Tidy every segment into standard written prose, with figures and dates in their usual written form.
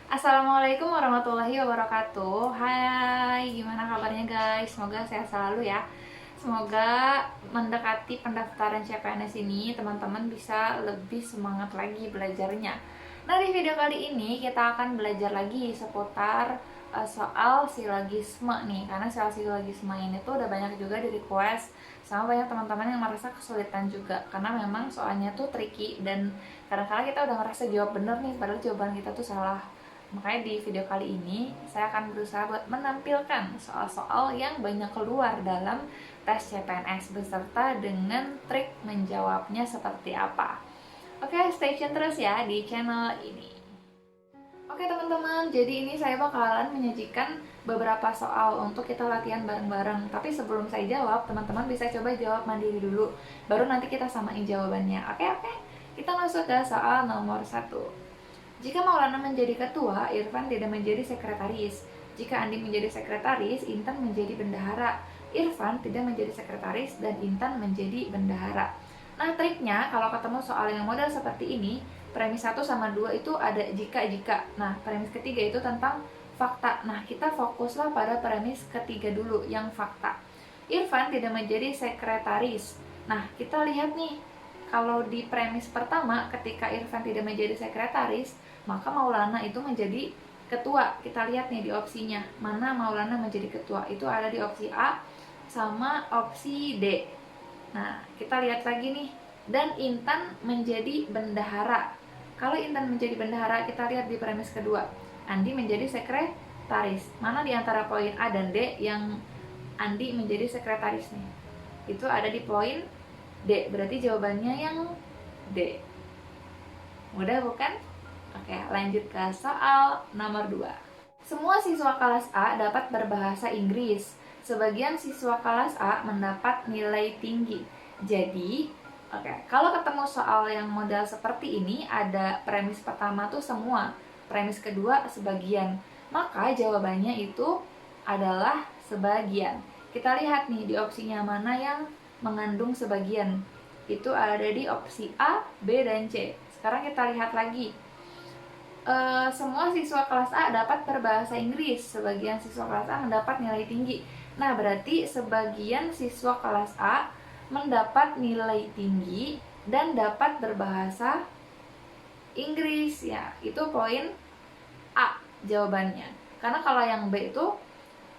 Assalamualaikum warahmatullahi wabarakatuh. Hai, gimana kabarnya guys? Semoga sehat selalu ya. Semoga mendekati pendaftaran CPNS ini teman-teman bisa lebih semangat lagi belajarnya. Nah, di video kali ini kita akan belajar lagi seputar soal silogisme nih. Karena soal silogisme ini tuh udah banyak juga di request, sama banyak teman-teman yang merasa kesulitan juga karena memang soalnya tuh tricky dan kadang-kadang kita udah ngerasa jawab bener nih padahal jawaban kita tuh salah. Makanya di video kali ini saya akan berusaha buat menampilkan soal-soal yang banyak keluar dalam tes CPNS beserta dengan trik menjawabnya seperti apa. Oke, stay tune terus ya di channel ini. Oke teman-teman, jadi ini saya bakalan menyajikan beberapa soal untuk kita latihan bareng-bareng. Tapi sebelum saya jawab, teman-teman bisa coba jawab mandiri dulu. Baru nanti kita samain jawabannya. Oke, kita masuk ke soal nomor 1. Jika Maulana menjadi ketua, Irfan tidak menjadi sekretaris. Jika Andi menjadi sekretaris, Intan menjadi bendahara. Irfan tidak menjadi sekretaris dan Intan menjadi bendahara. Nah, triknya kalau ketemu soal yang model seperti ini, premis 1 sama 2 itu ada jika-jika. Nah, premis ketiga itu tentang fakta. Nah, kita fokuslah pada premis ketiga dulu, yang fakta. Irfan tidak menjadi sekretaris. Nah, kita lihat nih, kalau di premis pertama ketika Irfan tidak menjadi sekretaris, maka Maulana itu menjadi ketua. Kita lihat nih di opsinya, mana Maulana menjadi ketua. Itu ada di opsi A sama opsi D. Nah, kita lihat lagi nih, dan Intan menjadi bendahara. Kalau Intan menjadi bendahara, kita lihat di premis kedua, Andi menjadi sekretaris. Mana di antara poin A dan D yang Andi menjadi sekretaris nih? Itu ada di poin D, berarti jawabannya yang D. Mudah bukan? Oke, lanjut ke soal nomor 2. Semua siswa kelas A dapat berbahasa Inggris. Sebagian siswa kelas A mendapat nilai tinggi. Jadi, kalau ketemu soal yang model seperti ini, ada premis pertama tuh semua, premis kedua sebagian. Maka jawabannya itu adalah sebagian. Kita lihat nih di opsinya mana yang mengandung sebagian. Itu ada di opsi A, B, dan C. Sekarang kita lihat lagi. Semua siswa kelas A dapat berbahasa Inggris. Sebagian siswa kelas A mendapat nilai tinggi. Nah, berarti sebagian siswa kelas A mendapat nilai tinggi dan dapat berbahasa Inggris. Ya, itu poin A jawabannya. Karena kalau yang B itu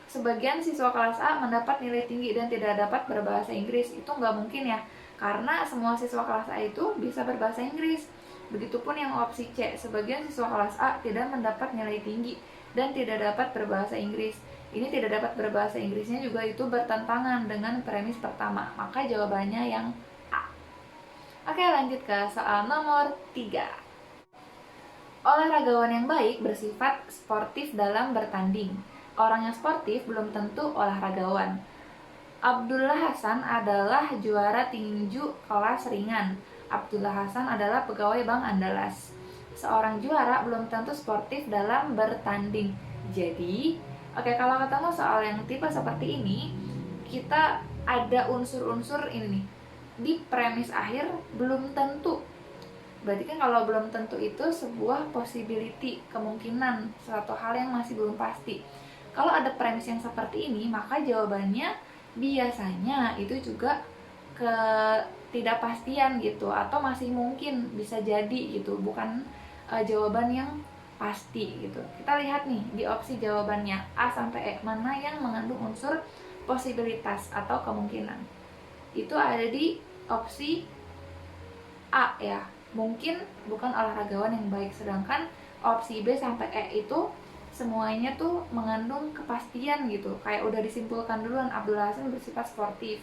sebagian siswa kelas A mendapat nilai tinggi dan tidak dapat berbahasa Inggris. Itu nggak mungkin ya, karena semua siswa kelas A itu bisa berbahasa Inggris. Begitupun yang opsi C, sebagian siswa kelas A tidak mendapat nilai tinggi dan tidak dapat berbahasa Inggris. Ini tidak dapat berbahasa Inggrisnya juga itu bertentangan dengan premis pertama, maka jawabannya yang A. Oke, lanjut ke soal nomor 3. Olahragawan yang baik bersifat sportif dalam bertanding. Orang yang sportif belum tentu olahragawan. Abdullah Hasan adalah juara tinju kelas ringan. Abdullah Hasan adalah pegawai Bank Andalas. Seorang juara belum tentu sportif dalam bertanding. Jadi, kalau ketemu soal yang tipe seperti ini, kita ada unsur-unsur ini nih. Di premis akhir belum tentu. Berarti kan kalau belum tentu itu sebuah possibility, kemungkinan, suatu hal yang masih belum pasti. Kalau ada premis yang seperti ini, maka jawabannya biasanya itu juga ketidakpastian gitu, atau masih mungkin bisa jadi gitu, bukan jawaban yang pasti gitu. Kita lihat nih di opsi jawabannya A sampai E, mana yang mengandung unsur posibilitas atau kemungkinan. Itu ada di opsi A ya, mungkin bukan olahragawan yang baik. Sedangkan opsi B sampai E itu semuanya tuh mengandung kepastian gitu, kayak udah disimpulkan duluan, Abdullah Hasan bersifat sportif,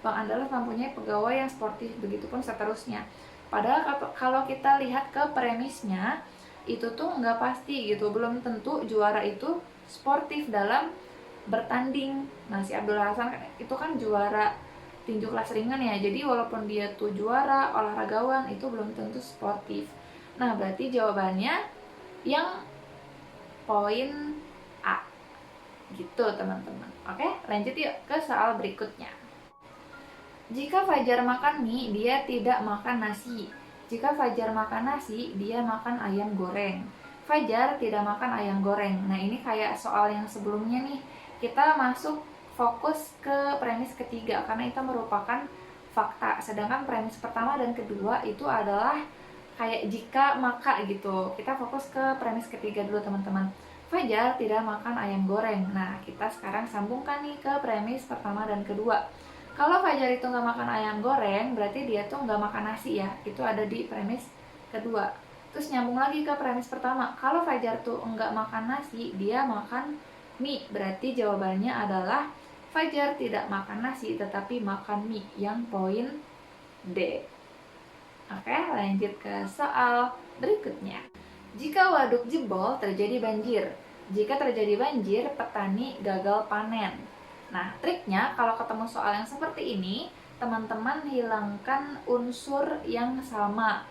Bank Andalas mempunyai pegawai yang sportif, begitupun seterusnya. Padahal kalau kita lihat ke premisnya, itu tuh nggak pasti gitu, belum tentu juara itu sportif dalam bertanding. Nah, si Abdullah Hasan itu kan juara tinju kelas ringan ya, jadi walaupun dia tuh juara olahragawan, itu belum tentu sportif. Nah, berarti jawabannya yang poin A gitu teman-teman. Oke, lanjut yuk ke soal berikutnya. Jika Fajar makan mie, dia tidak makan nasi. Jika Fajar makan nasi, dia makan ayam goreng. Fajar tidak makan ayam goreng. Nah, ini kayak soal yang sebelumnya nih. Kita masuk fokus ke premis ketiga karena itu merupakan fakta. Sedangkan premis pertama dan kedua itu adalah kayak jika maka gitu. Kita fokus ke premis ketiga dulu teman-teman. Fajar tidak makan ayam goreng. Nah, kita sekarang sambungkan nih ke premis pertama dan kedua. Kalau Fajar itu nggak makan ayam goreng, berarti dia tuh nggak makan nasi ya. Itu ada di premis kedua. Terus nyambung lagi ke premis pertama. Kalau Fajar tuh nggak makan nasi, dia makan mie. Berarti jawabannya adalah Fajar tidak makan nasi, tetapi makan mie. Yang poin D. Oke, lanjut ke soal berikutnya. Jika waduk jebol, terjadi banjir. Jika terjadi banjir, petani gagal panen. Nah, triknya kalau ketemu soal yang seperti ini, teman-teman hilangkan unsur yang sama.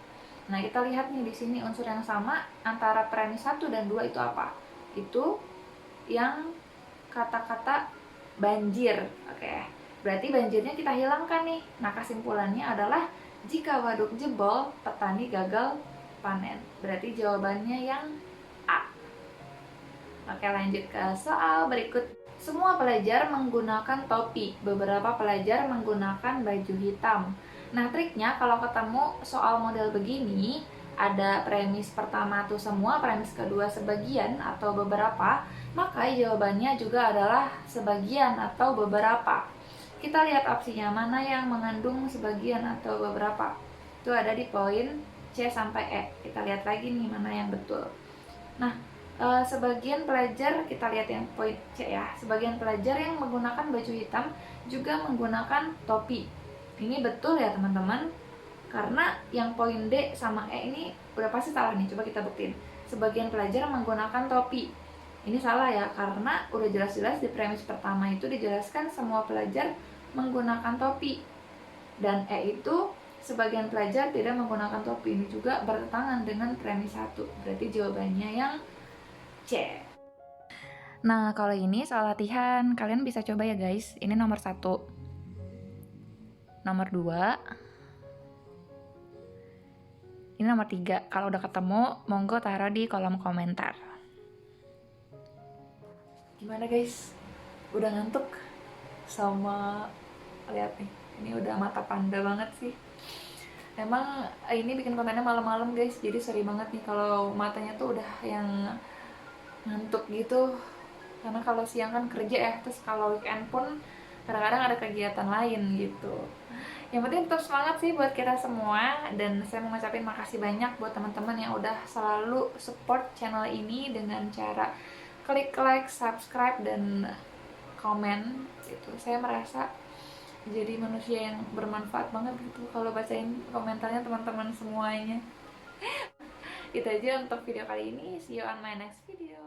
Nah, kita lihat nih di sini unsur yang sama antara premis 1 dan 2 itu apa? Itu yang kata-kata banjir. Oke. Berarti banjirnya kita hilangkan nih. Nah, kesimpulannya adalah jika waduk jebol, petani gagal panen. Berarti jawabannya yang A. Oke, lanjut ke soal berikut. Semua pelajar menggunakan topi. Beberapa pelajar menggunakan baju hitam. Nah, triknya kalau ketemu soal model begini, ada premis pertama tuh semua, premis kedua sebagian atau beberapa, maka jawabannya juga adalah sebagian atau beberapa. Kita lihat opsinya, mana yang mengandung sebagian atau beberapa. Itu ada di poin C sampai E. Kita lihat lagi nih mana yang betul. Nah, sebagian pelajar, kita lihat yang poin C ya. Sebagian pelajar yang menggunakan baju hitam juga menggunakan topi. Ini betul ya teman-teman. Karena yang poin D sama E ini udah pasti salah nih. Coba kita buktiin. Sebagian pelajar menggunakan topi. Ini salah ya, karena udah jelas-jelas di premis pertama itu dijelaskan semua pelajar menggunakan topi. Dan E itu sebagian pelajar tidak menggunakan topi. Ini juga bertentangan dengan premis 1. Berarti jawabannya yang C. Nah, kalau ini soal latihan, kalian bisa coba ya guys. Ini nomor 1. Nomor 2. Ini nomor 3. Kalau udah ketemu, monggo taruh di kolom komentar. Gimana guys? Udah ngantuk? Sama lihat nih, ini udah mata panda banget sih. Emang ini bikin kontennya malam-malam guys, jadi sering banget nih kalau matanya tuh udah yang ngantuk gitu. Karena kalau siang kan kerja ya, terus kalau weekend pun kadang-kadang ada kegiatan lain gitu. Yang penting tetap semangat sih buat kita semua. Dan saya mau ngucapin makasih banyak buat teman-teman yang udah selalu support channel ini dengan cara klik like, subscribe, dan komen gitu. Saya merasa jadi manusia yang bermanfaat banget gitu kalau bacain komentarnya teman-teman semuanya. Itu aja untuk video kali ini. See you on my next video.